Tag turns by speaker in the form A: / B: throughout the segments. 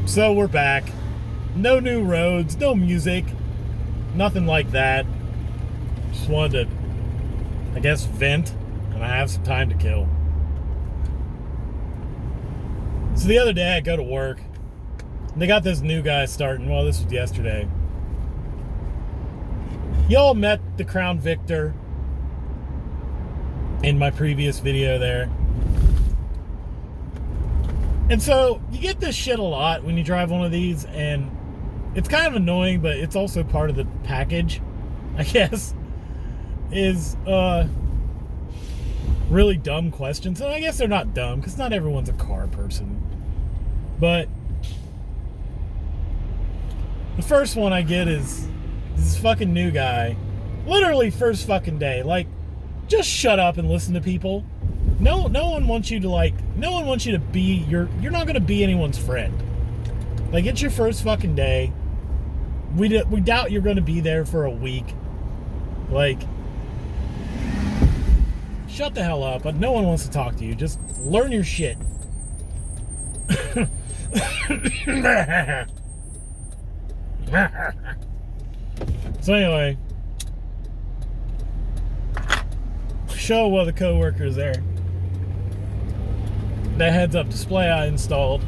A: So we're back. No new roads, no music, nothing like that. Just wanted to, I guess, vent, and I have some time to kill. So the other day I go to work, and they got this new guy starting. Well, this was yesterday. Y'all met the Crown Victor in my previous video there. And so you get this shit a lot when you drive one of these, and it's kind of annoying, but it's also part of the package, I guess, is really dumb questions. And I guess they're not dumb, because not everyone's a car person. But the first one I get is this fucking new guy. Literally first fucking day. Like, just shut up and listen to people. No one wants you to be, you're not going to be anyone's friend. Like, it's your first fucking day. We doubt you're going to be there for a week. Like, shut the hell up. No one wants to talk to you. Just learn your shit. So anyway, show one of the co-workers there. That heads-up display I installed,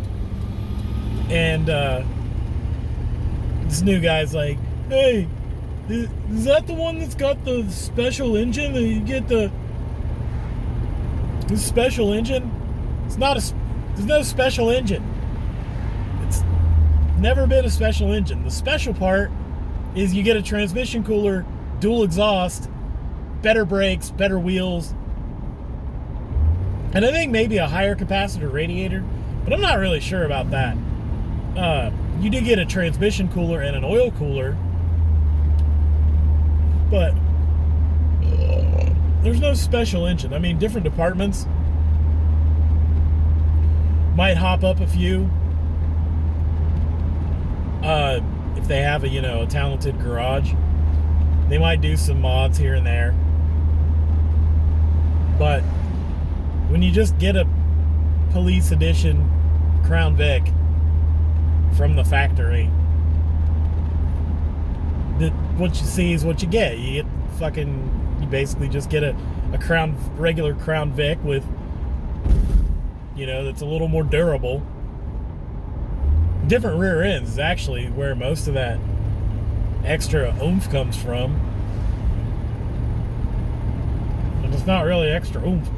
A: and this new guy's like, "Hey, is that the one that's got the special engine? That you get the special engine? It's not there's no special engine. It's never been a special engine. The special part is you get a transmission cooler, dual exhaust, better brakes, better wheels." And I think maybe a higher capacitor radiator, but I'm not really sure about that. You do get a transmission cooler and an oil cooler, but there's no special engine. I mean, different departments might hop up a few if they have a talented garage. They might do some mods here and there, but when you just get a police edition Crown Vic from the factory, what you see is what you get. You basically just get a regular Crown Vic with, that's a little more durable. Different rear ends is actually where most of that extra oomph comes from. And it's not really extra oomph.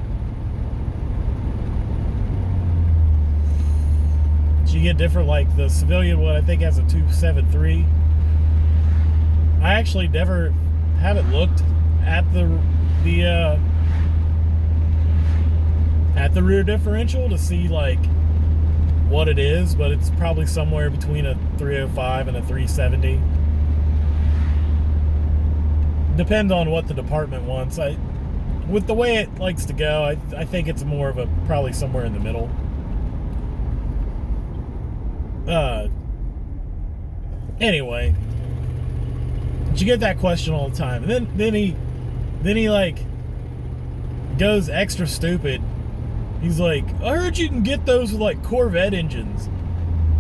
A: You get different, like the civilian one I think has a 273. I actually haven't looked at the rear differential to see like what it is, but it's probably somewhere between a 305 and a 370. Depends on what the department wants. With the way it likes to go, I think it's more of probably somewhere in the middle. Anyway, but you get that question all the time, and then he like goes extra stupid. He's like, "I heard you can get those with like Corvette engines."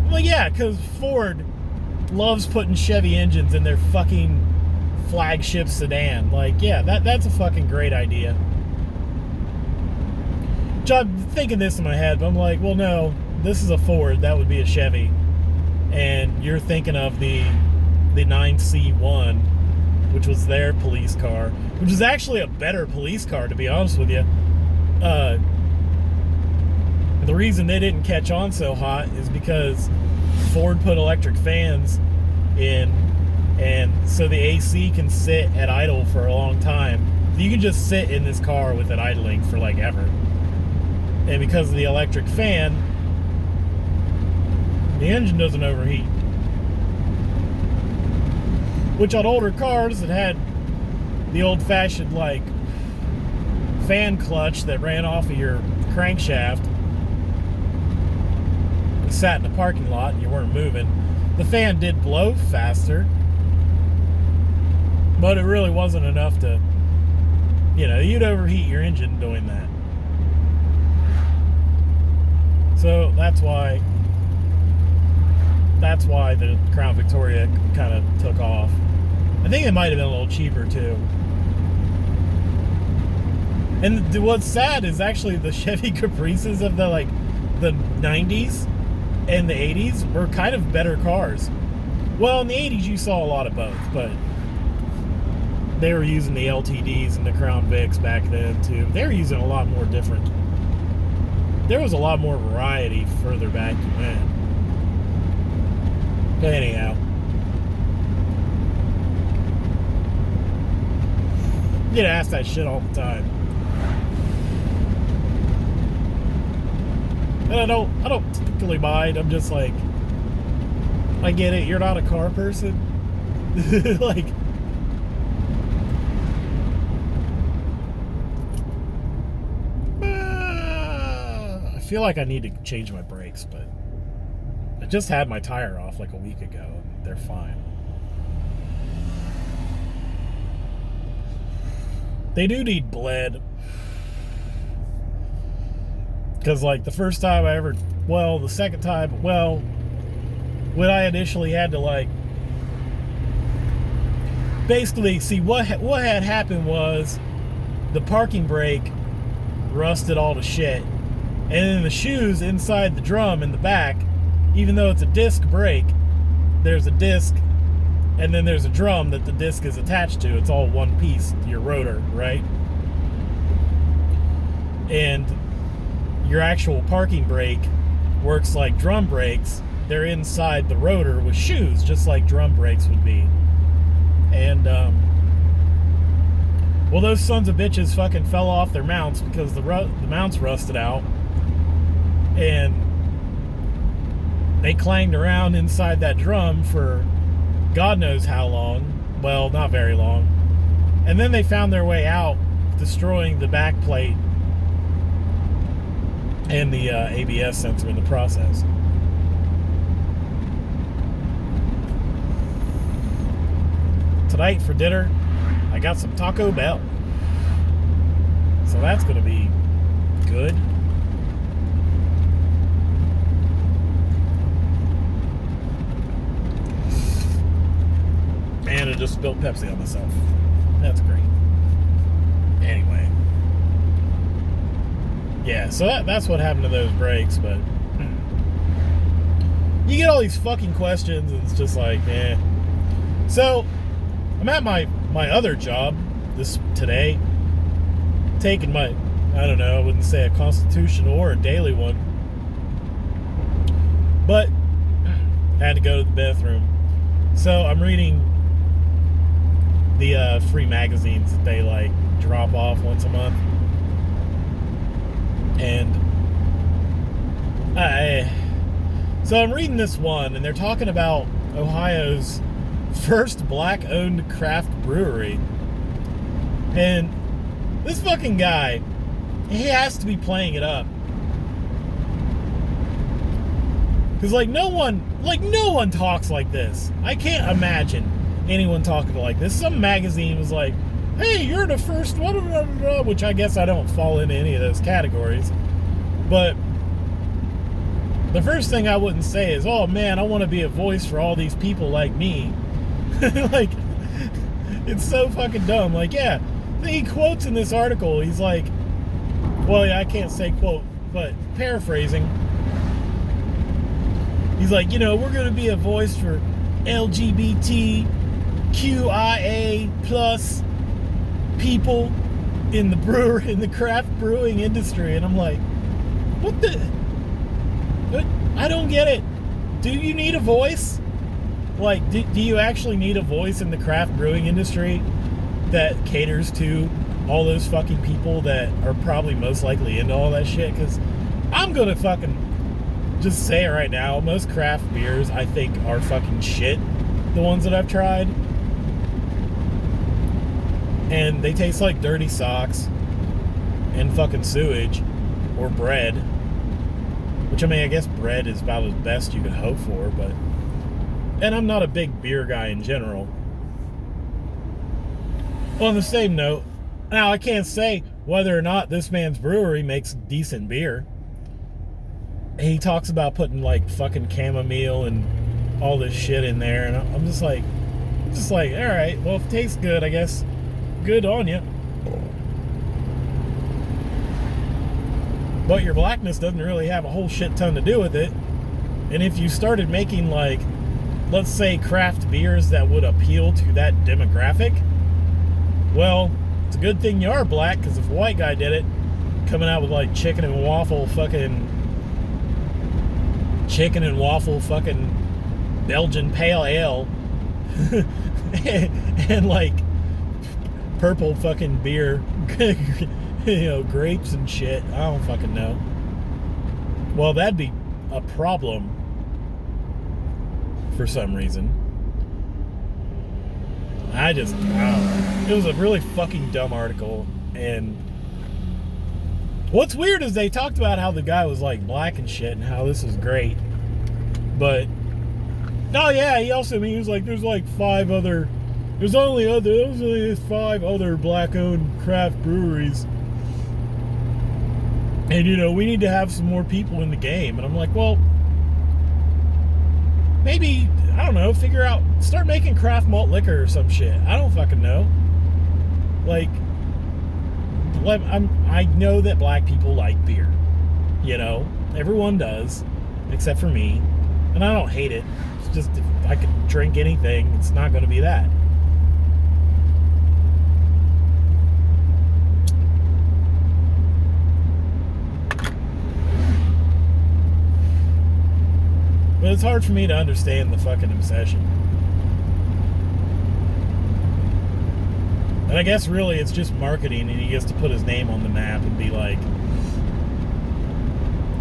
A: I'm like, yeah, because Ford loves putting Chevy engines in their fucking flagship sedan. Like, yeah, that's a fucking great idea. I'm thinking this in my head, but I'm like, well, no, this is a Ford, that would be a Chevy, and you're thinking of the 9C1, which was their police car, which is actually a better police car, to be honest with you. The reason they didn't catch on so hot is because Ford put electric fans in, and so the AC can sit at idle for a long time. You can just sit in this car with it idling for like ever. And because of the electric fan, the engine doesn't overheat. Which on older cars that had the old-fashioned like fan clutch that ran off of your crankshaft, you sat in the parking lot and you weren't moving, the fan did blow faster, but it really wasn't enough to, you'd overheat your engine doing that. So that's why that's why the Crown Victoria kind of took off. I think it might have been a little cheaper too. And what's sad is actually the Chevy Caprices of the 90s and the 80s were kind of better cars. Well, in the 80s you saw a lot of both, but they were using the LTDs and the Crown Vics back then too. They were using a lot more different. There was a lot more variety further back you went. But anyhow, you get asked that shit all the time. And I don't typically mind. I'm just like, I get it. You're not a car person. Like, I feel like I need to change my brakes, but I just had my tire off like a week ago, and they're fine. They do need bled. Because, like, the first time I ever, well, the second time, well, when I initially had to, like, basically, see, what had happened was the parking brake rusted all to shit. And then the shoes inside the drum in the back, even though it's a disc brake, there's a disc, and then there's a drum that the disc is attached to. It's all one piece, your rotor, right? And your actual parking brake works like drum brakes. They're inside the rotor with shoes, just like drum brakes would be. And, well, those sons of bitches fucking fell off their mounts because the mounts rusted out. And they clanged around inside that drum for God knows how long. Well, not very long. And then they found their way out, destroying the back plate and the ABS sensor in the process. Tonight for dinner, I got some Taco Bell. So that's going to be good. And I just spilled Pepsi on myself. That's great. Anyway. Yeah, so that's what happened to those brakes, but you get all these fucking questions and it's just like, eh. So, I'm at my other job today, taking my, I don't know, I wouldn't say a constitutional or a daily one, but I had to go to the bathroom. So I'm reading the free magazines that they like drop off once a month, and so I'm reading this one, and they're talking about Ohio's first black-owned craft brewery. And this fucking guy, he has to be playing it up. Because, no one talks like this. I can't imagine anyone talking like this. Some magazine was like, hey, you're the first one, which I guess I don't fall into any of those categories. But the first thing I wouldn't say is, oh man, I want to be a voice for all these people like me. Like, it's so fucking dumb. Like, yeah, he quotes in this article, he's like, well, yeah, I can't say quote, but paraphrasing, he's like, we're going to be a voice for LGBTQIA plus people in the craft brewing industry. And I'm like, what the? I don't get it. Do you need a voice? Like, do you actually need a voice in the craft brewing industry that caters to all those fucking people that are probably most likely into all that shit? Because I'm gonna fucking just say it right now, most craft beers I think are fucking shit, the ones that I've tried. And they taste like dirty socks and fucking sewage or bread. Which, I mean, I guess bread is about as best you could hope for, but... And I'm not a big beer guy in general. On the same note, now I can't say whether or not this man's brewery makes decent beer. He talks about putting, like, fucking chamomile and all this shit in there, and I'm just like, all right, well, if it tastes good, I guess, good on you. But your blackness doesn't really have a whole shit ton to do with it. And if you started making, like, let's say craft beers that would appeal to that demographic, well, it's a good thing you are black, because if a white guy did it, coming out with like chicken and waffle fucking Belgian pale ale and like purple fucking beer, grapes and shit, I don't fucking know. Well, that'd be a problem for some reason. I don't know. It was a really fucking dumb article, and what's weird is they talked about how the guy was like black and shit and how this is great. But oh yeah, he was like there's only 5 other black owned craft breweries. And we need to have some more people in the game. And I'm like, well, maybe, I don't know, start making craft malt liquor or some shit. I don't fucking know. Like, I know that black people like beer. Everyone does, except for me. And I don't hate it. It's just, if I could drink anything, it's not going to be that. But it's hard for me to understand the fucking obsession. And I guess really it's just marketing, and he gets to put his name on the map and be like,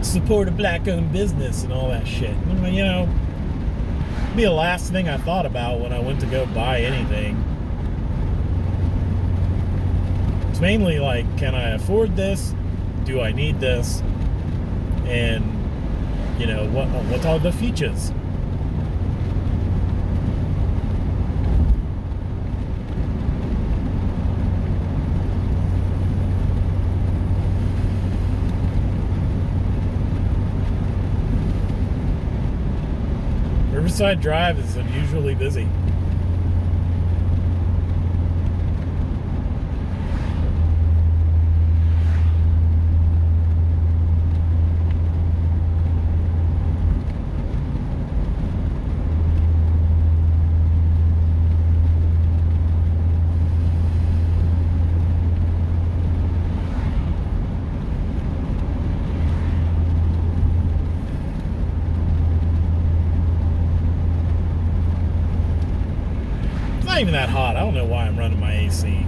A: support a black-owned business and all that shit. And, it'd be the last thing I thought about when I went to go buy anything. It's mainly like, can I afford this? Do I need this? And what are the features? Riverside Drive is unusually busy. Not even that hot. I don't know why I'm running my AC.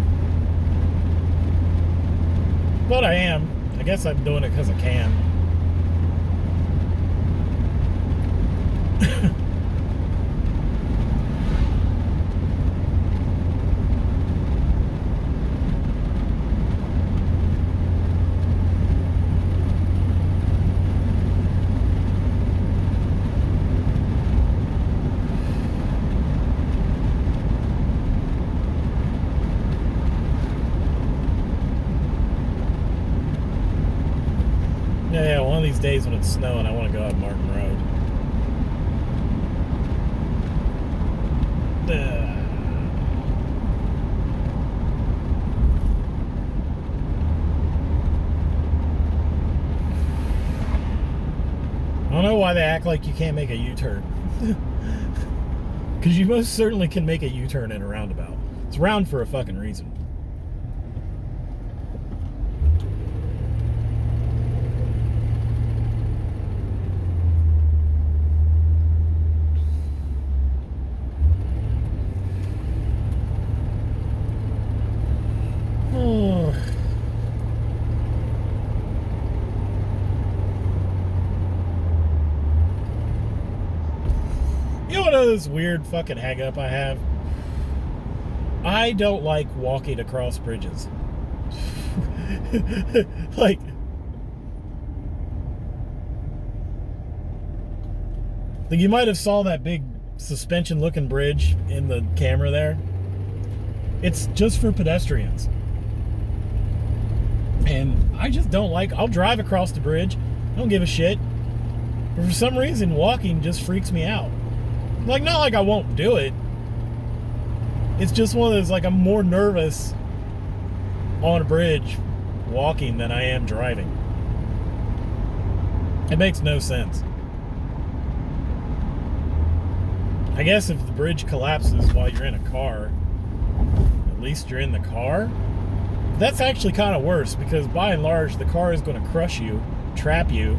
A: But I am. I guess I'm doing it because I can. Yeah, one of these days when it's snowing, I want to go up Martin Road. I don't know why they act like you can't make a U-turn. Because you most certainly can make a U-turn in a roundabout. It's round for a fucking reason. This weird fucking hang up I have. I don't like walking across bridges. Like you might have saw that big suspension looking bridge in the camera there. It's just for pedestrians. And I just don't like, I'll drive across the bridge, I don't give a shit. But for some reason walking just freaks me out. Like, not like I won't do it. It's just one of those, like, I'm more nervous on a bridge walking than I am driving. It makes no sense. I guess if the bridge collapses while you're in a car, at least you're in the car. That's actually kind of worse, because by and large the car is going to crush you, trap you,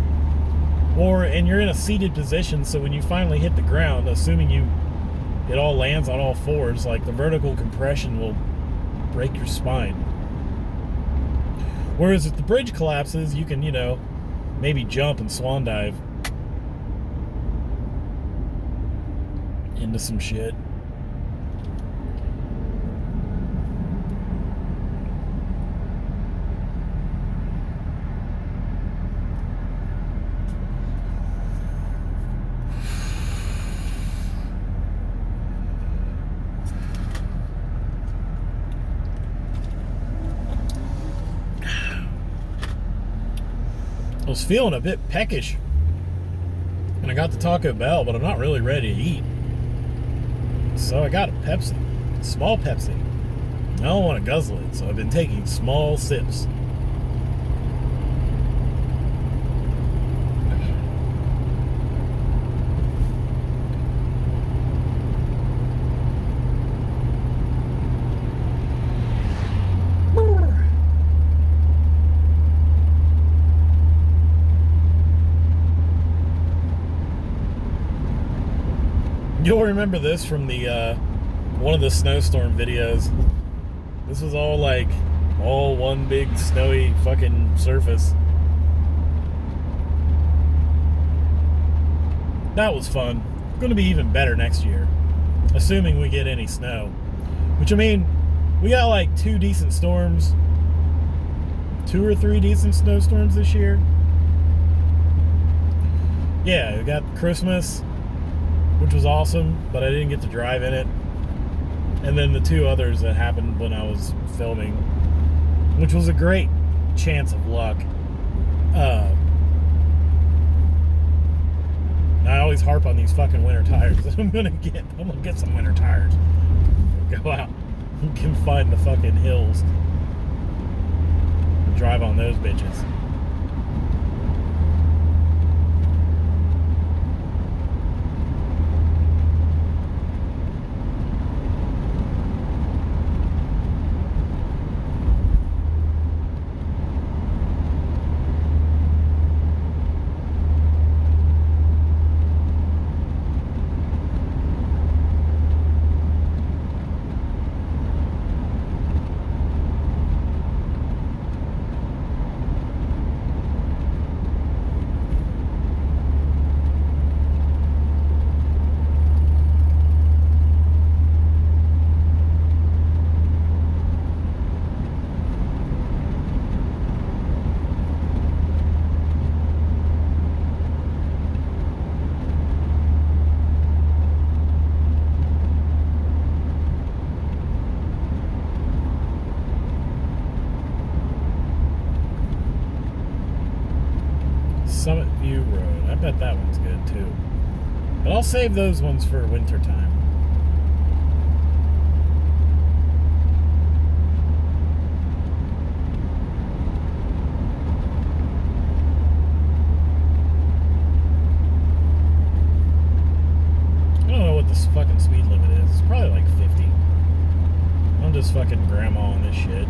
A: and you're in a seated position, so when you finally hit the ground, assuming it all lands on all fours, like, the vertical compression will break your spine. Whereas if the bridge collapses, you can, maybe jump and swan dive into some shit. I was feeling a bit peckish, and I got the Taco Bell, but I'm not really ready to eat. So I got a Pepsi, small Pepsi. I don't want to guzzle it, so I've been taking small sips. You'll remember this from the one of the snowstorm videos. This was all one big snowy fucking surface. That was fun. Going to be even better next year, assuming we get any snow. Which, I mean, we got like 2 decent storms, 2 or 3 decent snowstorms this year. Yeah, we got Christmas, which was awesome, but I didn't get to drive in it. And then the 2 others that happened when I was filming, which was a great chance of luck. I always harp on these fucking winter tires. I'm gonna get some winter tires. Go out and can find the fucking hills and drive on those bitches. Summit View Road. I bet that one's good too. But I'll save those ones for winter time. I don't know what this fucking speed limit is. It's probably like 50. I'm just fucking grandma on this shit.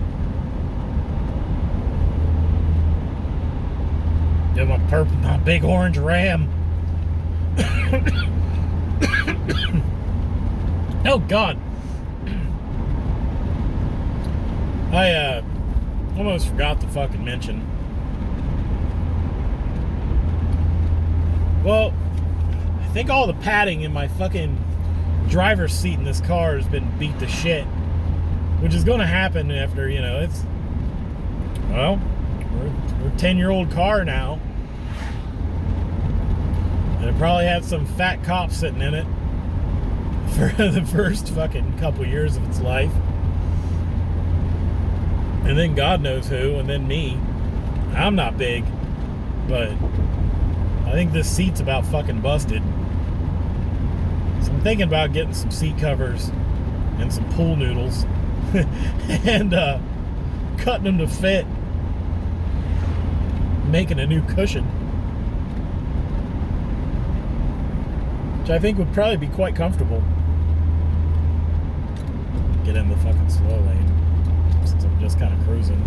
A: Get my big orange Ram. Oh God. I almost forgot to fucking mention. Well, I think all the padding in my fucking driver's seat in this car has been beat to shit, which is going to happen after, it's, well, we're a 10-year-old car now. And it probably had some fat cop sitting in it for the first fucking couple years of its life. And then God knows who, and then me. I'm not big, but I think this seat's about fucking busted. So I'm thinking about getting some seat covers and some pool noodles and cutting them to fit, making a new cushion, which I think would probably be quite comfortable. Get in the fucking slow lane since I'm just kind of cruising.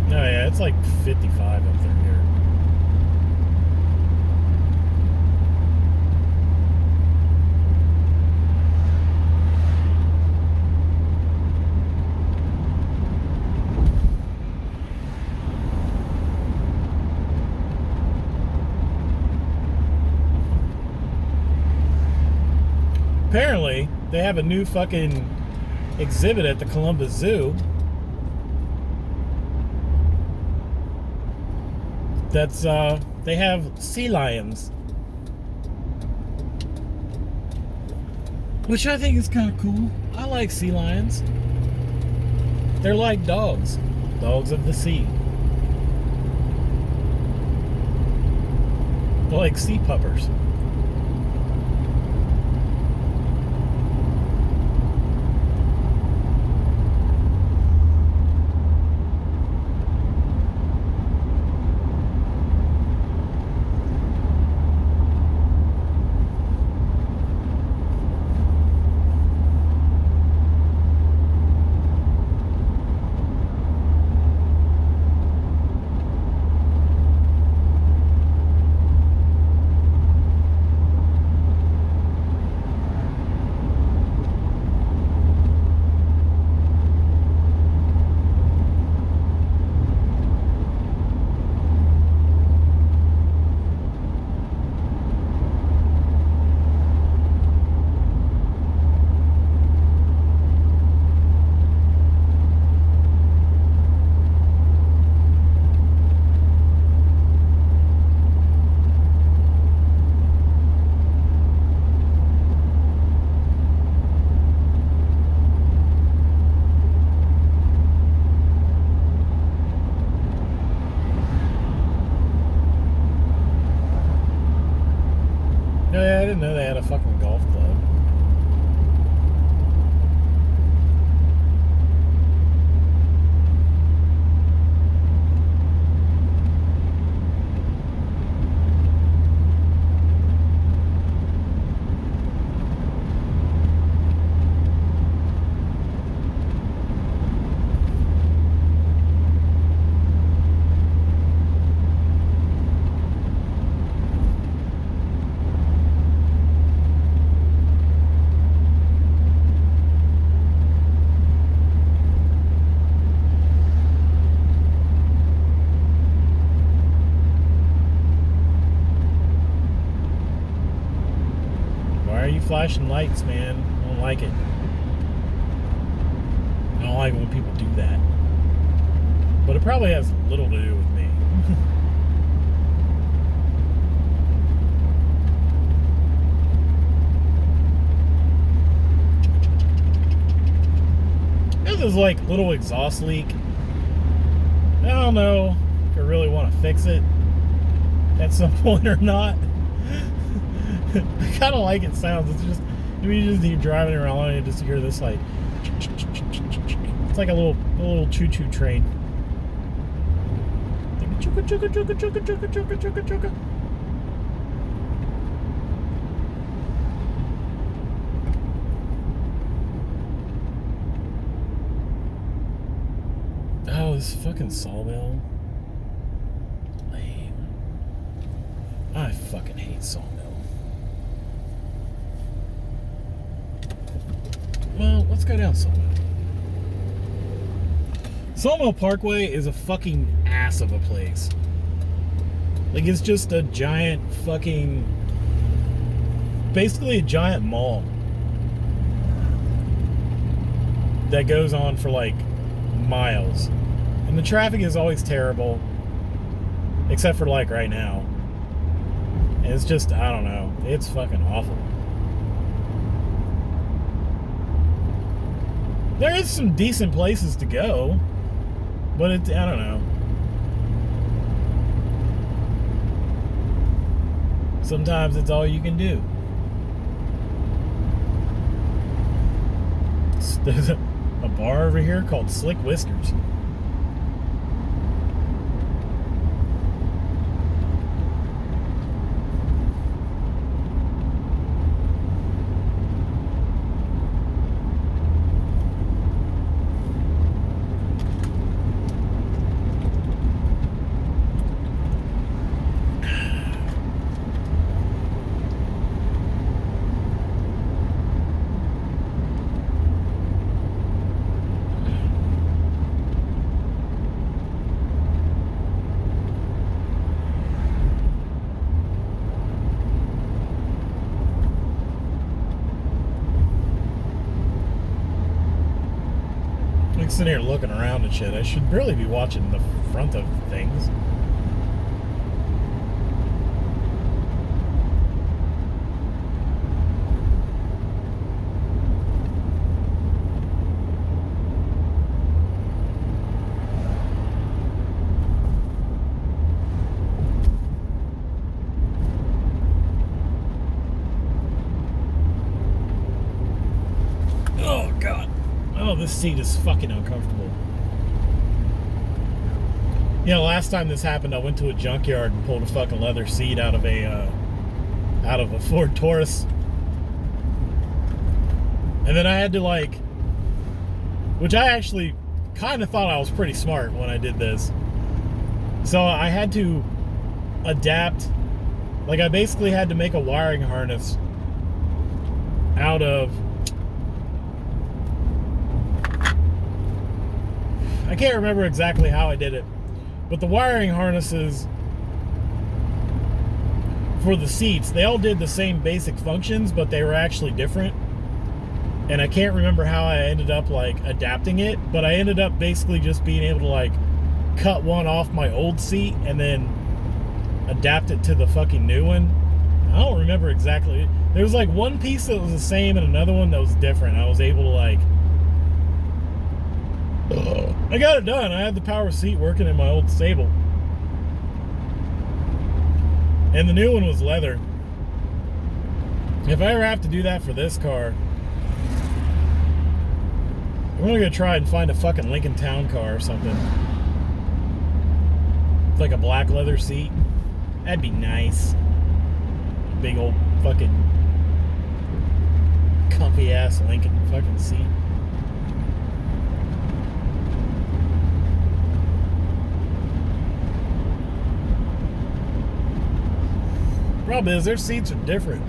A: Oh yeah, it's like 55 up through here. Apparently, they have a new fucking exhibit at the Columbus Zoo that's, they have sea lions. Which I think is kind of cool. I like sea lions. They're like dogs. Dogs of the sea. They're like sea puppers. Oh yeah, I didn't know they had a fucking golf club. Why are you flashing lights, man? I don't like it. I don't like it when people do that. But it probably has little to do with me. This is like little exhaust leak. I don't know if I really want to fix it at some point or not. I kind of like it sounds. It's just, you're driving around and just hear this like, it's like a little choo-choo train. Chugga, chugga, chugga, chugga, chugga, chugga, chugga, chugga. Oh, this fucking sawmill. Lame. I fucking hate sawmill. Well, let's go down Sawmill. Sawmill Parkway is a fucking ass of a place. Like, it's just a giant fucking... basically a giant mall that goes on for, like, miles. And the traffic is always terrible. Except for, like, right now. And it's just, I don't know. It's fucking awful. There is some decent places to go, but I don't know. Sometimes it's all you can do. There's a bar over here called Slick Whiskers. Sitting here looking around and shit. I should really be watching the front of things. Oh, God. Oh, this seat is fucking uncomfortable. You know, last time this happened, I went to a junkyard and pulled a fucking leather seat out of a Ford Taurus. And then I had to, like, which I actually kind of thought I was pretty smart when I did this. So I had to adapt, like I basically had to make a wiring harness out of, I can't remember exactly how I did it, but the wiring harnesses for the seats, they all did the same basic functions, but they were actually different. And I can't remember how I ended up like adapting it, but I ended up basically just being able to like cut one off my old seat and then adapt it to the fucking new one. I don't remember exactly. There was like one piece that was the same and another one that was different. I was able to like, I got it done. I had the power seat working in my old Sable. And the new one was leather. If I ever have to do that for this car, I'm gonna try and find a fucking Lincoln Town Car or something. With like a black leather seat. That'd be nice. Big old fucking comfy ass Lincoln fucking seat. Problem is, their seats are different.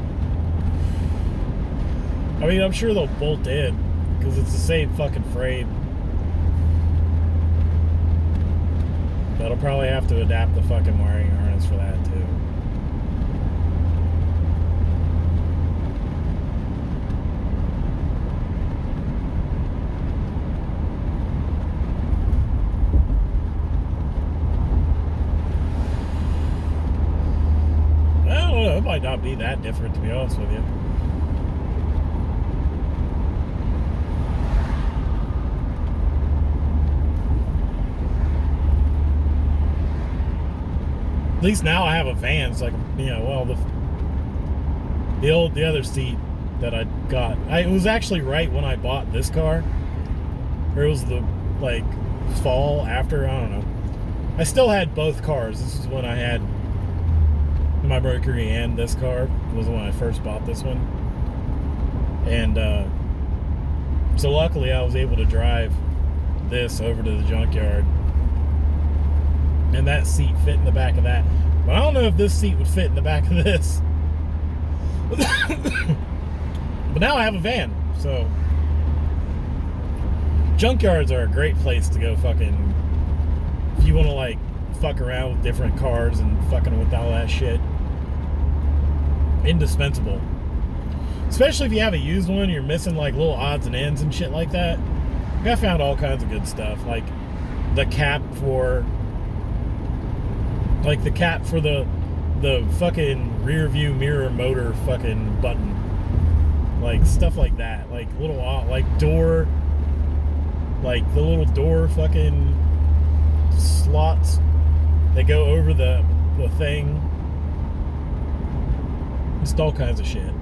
A: I mean, I'm sure they'll bolt in because it's the same fucking frame. But I'll probably have to adapt the fucking wiring harness for that too. It might not be that different, to be honest with you. At least now I have a van, so I can, you know, well, the other seat that I got, it was actually right when I bought this car, or it was the like fall after, I don't know. I still had both cars. This is when I had my Mercury and this car was when I first bought this one. And so luckily I was able to drive this over to the junkyard, and that seat fit in the back of that. But I don't know if this seat would fit in the back of this. But now I have a van, so junkyards are a great place to go fucking, if you want to like fuck around with different cars and fucking with all that shit. Indispensable. Especially if you have a used one, you're missing like little odds and ends and shit like that. I found all kinds of good stuff, like the cap for the fucking rear view mirror motor fucking button, like stuff like that, like little like door, like the little door fucking slots that go over the thing. Just all kinds of shit.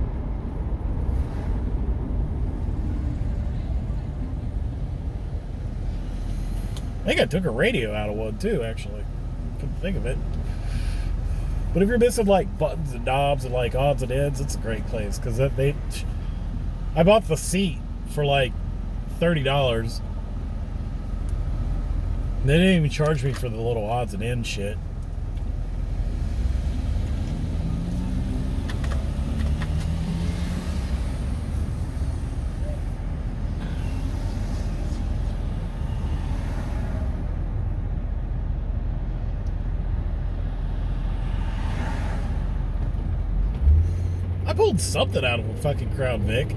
A: I think I took a radio out of one too, actually. Couldn't think of it. But if you're missing like buttons and knobs and like odds and ends, it's a great place because I bought the seat for like $30. They didn't even charge me for the little odds and ends shit. I pulled something out of a fucking Crown Vic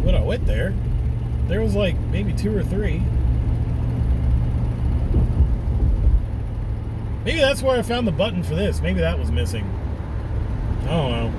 A: when I went there. There was like maybe 2 or 3. Maybe that's where I found the button for this. Maybe that was missing. I don't know.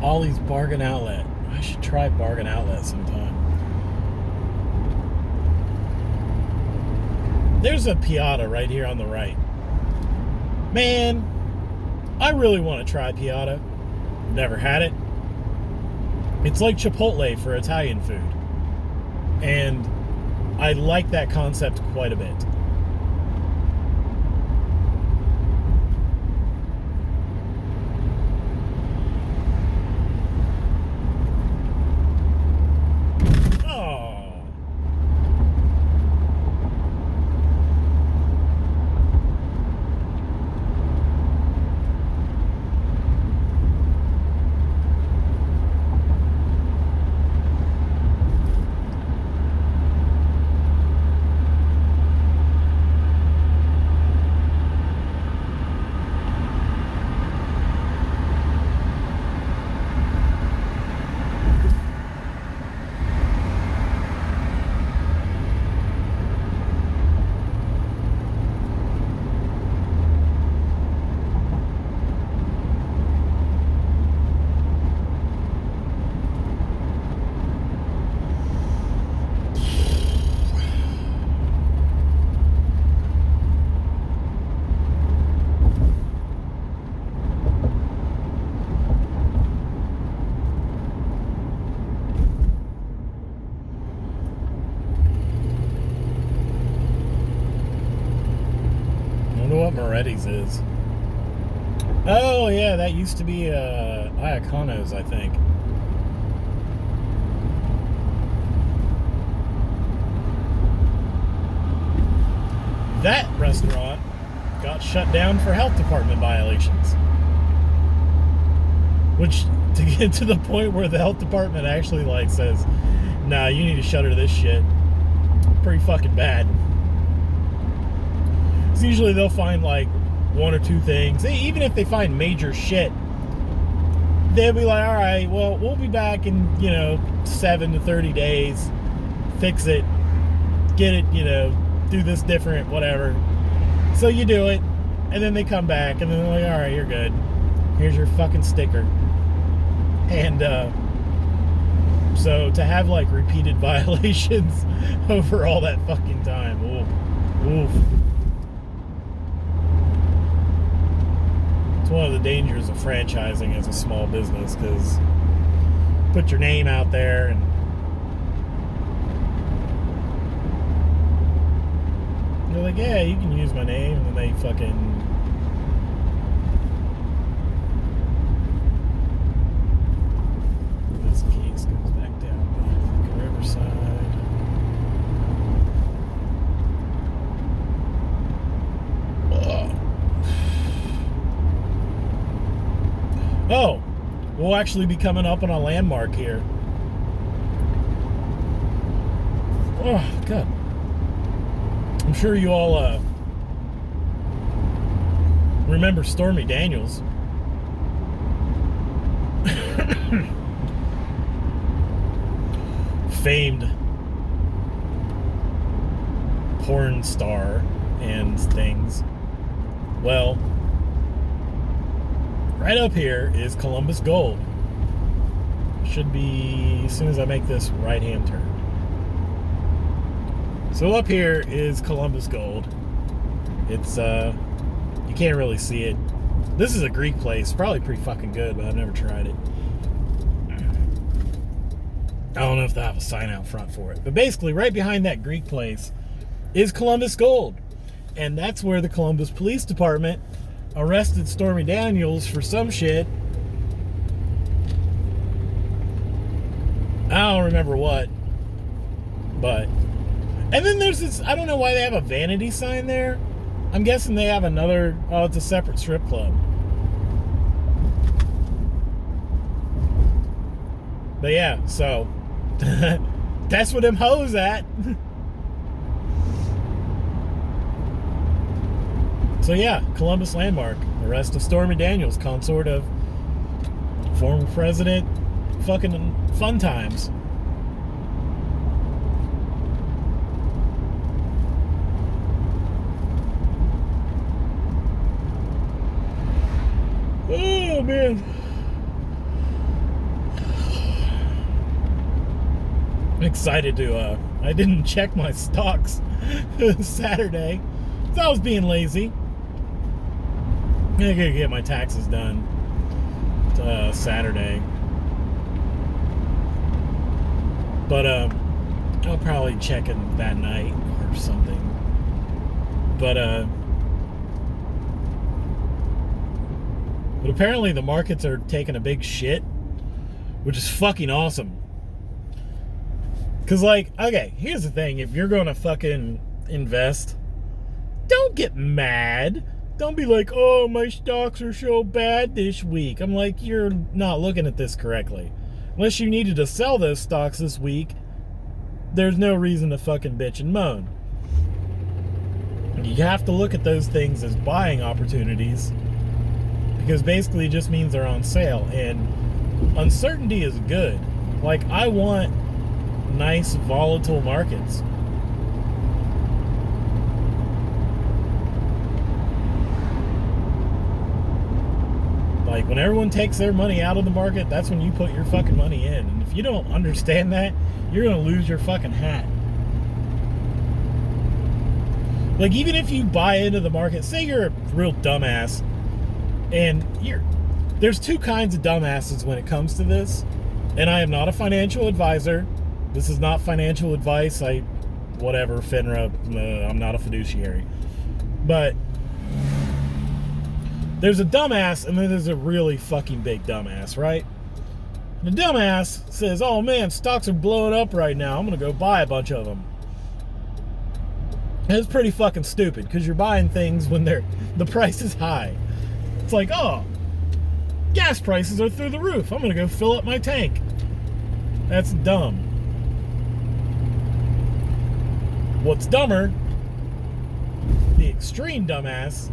A: Ollie's Bargain Outlet. I should try Bargain Outlet sometime. There's a Piata right here on the right. Man, I really want to try Piata. Never had it. It's like Chipotle for Italian food. And I like that concept quite a bit. Moretti's is. Oh yeah, that used to be Iacono's, I think. That restaurant got shut down for health department violations. Which, to get to the point where the health department actually like says, nah, you need to shutter this shit. Pretty fucking bad. Because usually they'll find like 1 or 2 things. Even if they find major shit, they'll be like, all right, well, we'll be back in, 7 to 30 days. Fix it. Get it, do this different, whatever. So you do it, and then they come back, and then they're like, all right, you're good. Here's your fucking sticker. And so to have like repeated violations over all that fucking time, oof. It's one of the dangers of franchising as a small business, because put your name out there and they're like, yeah, you can use my name, and then they fucking this case goes back down the Riverside. Oh, we'll actually be coming up on a landmark here. Oh, God. I'm sure you all remember Stormy Daniels. Famed porn star and things. Well, right up here is Columbus Gold. Should be as soon as I make this right-hand turn. So up here is Columbus Gold. It's you can't really see it. This is a Greek place, probably pretty fucking good, but I've never tried it. I don't know if they have a sign out front for it. But basically, right behind that Greek place is Columbus Gold. And that's where the Columbus Police Department arrested Stormy Daniels for some shit. I don't remember what. But. And then there's this, I don't know why they have a vanity sign there. I'm guessing they have another, oh, it's a separate strip club. But yeah, so. That's where them hoes at. So yeah, Columbus Landmark. Arrest of Stormy Daniels, consort of former president. Fucking fun times. Oh man. I'm excited to I didn't check my stocks Saturday. So I was being lazy. I gotta get my taxes done Saturday. But I'll probably check it that night or something. But apparently the markets are taking a big shit, which is fucking awesome. Cause like, okay, here's the thing. If you're gonna fucking invest, don't get mad. Don't be like, oh, my stocks are so bad this week. I'm like, you're not looking at this correctly. Unless you needed to sell those stocks this week, there's no reason to fucking bitch and moan. You have to look at those things as buying opportunities, because basically it just means they're on sale. And uncertainty is good. Like, I want nice, volatile markets. Like, when everyone takes their money out of the market, that's when you put your fucking money in. And if you don't understand that, you're gonna lose your fucking hat. Like, even if you buy into the market, say you're a real dumbass, and there's two kinds of dumbasses when it comes to this. And I am not a financial advisor. This is not financial advice. Whatever, FINRA, I'm not a fiduciary. But there's a dumbass, and then there's a really fucking big dumbass, right? The dumbass says, oh man, stocks are blowing up right now. I'm going to go buy a bunch of them. And it's pretty fucking stupid, because you're buying things when the price is high. It's like, oh, gas prices are through the roof. I'm going to go fill up my tank. That's dumb. What's dumber, the extreme dumbass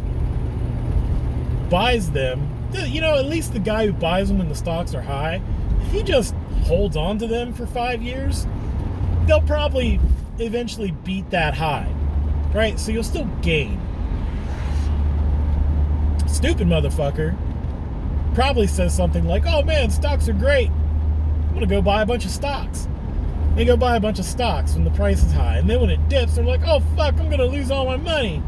A: buys them. You know, at least the guy who buys them when the stocks are high, if he just holds on to them for 5 years, they'll probably eventually beat that high, right? So you'll still gain. Stupid motherfucker probably says something like, oh man, stocks are great. I'm gonna go buy a bunch of stocks. They go buy a bunch of stocks when the price is high, and then when it dips, they're like, oh fuck, I'm gonna lose all my money.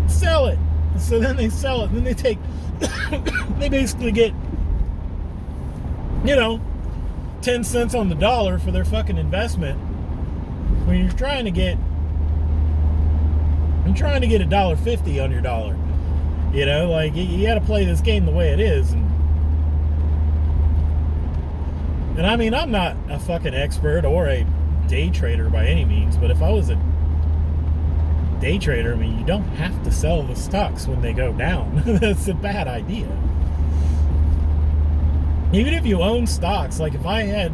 A: Sell it. And so then they sell it, and then they take they basically get, 10 cents on the dollar for their fucking investment. When you're trying to get $1.50 on your dollar. Like, you gotta play this game the way it is. And I mean, I'm not a fucking expert or a day trader by any means, but if I was a day trader, I mean, you don't have to sell the stocks when they go down. That's a bad idea. Even if you own stocks, like if I had,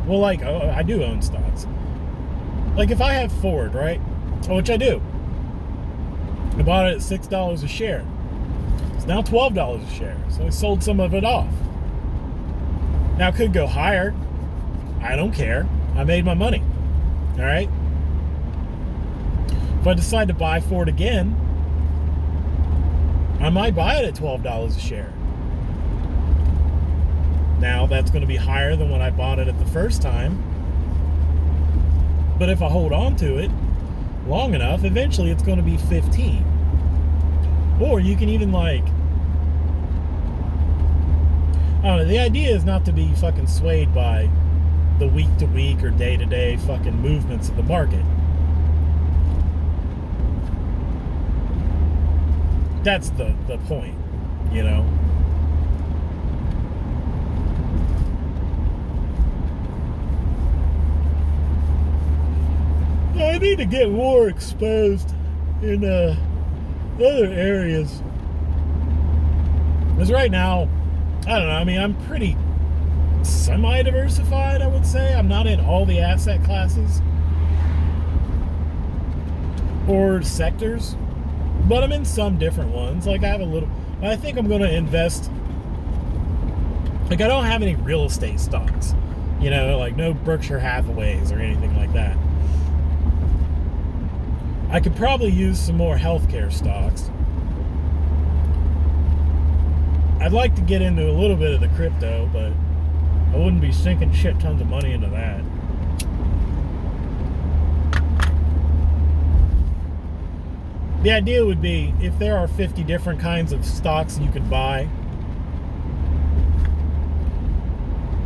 A: well, like, oh, I do own stocks. Like if I have Ford, right? Which I do. I bought it at $6 a share. It's now $12 a share. So I sold some of it off. Now it could go higher. I don't care. I made my money. All right? If I decide to buy Ford again, I might buy it at $12 a share. Now that's going to be higher than when I bought it at the first time. But if I hold on to it long enough, eventually it's going to be 15. Or you can even like, I don't know, the idea is not to be fucking swayed by the week to week or day to day fucking movements of the market. That's the point, you know? I need to get more exposed in other areas. Because right now, I don't know, I mean, I'm pretty semi-diversified, I would say. I'm not in all the asset classes or sectors, but I'm in some different ones. Like I have a little, I think I'm going to invest, like I don't have any real estate stocks, you know, like no Berkshire Hathaways or anything like that. I could probably use some more healthcare stocks. I'd like to get into a little bit of the crypto, but I wouldn't be sinking shit tons of money into that. The idea would be, if there are 50 different kinds of stocks you could buy,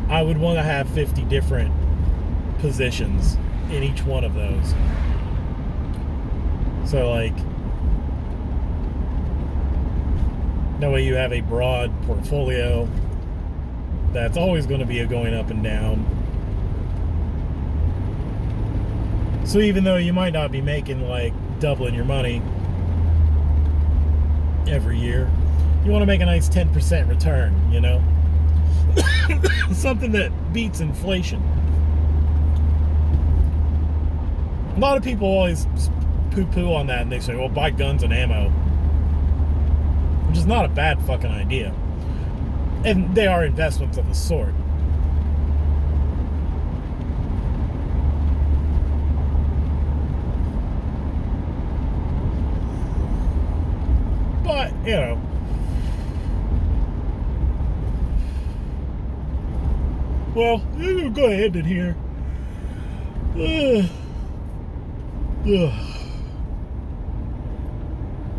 A: I would want to have 50 different positions in each one of those. So like, that way you have a broad portfolio that's always going to be going up and down. So even though you might not be making like doubling your money every year, you want to make a nice 10% return, you know? Something that beats inflation. A lot of people always poo-poo on that and they say, well, buy guns and ammo, which is not a bad fucking idea, and they are investments of a sort. But you know, well, we'll go ahead and here.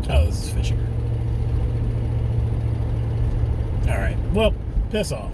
A: Oh, this is Fisher. Alright, well, piss off.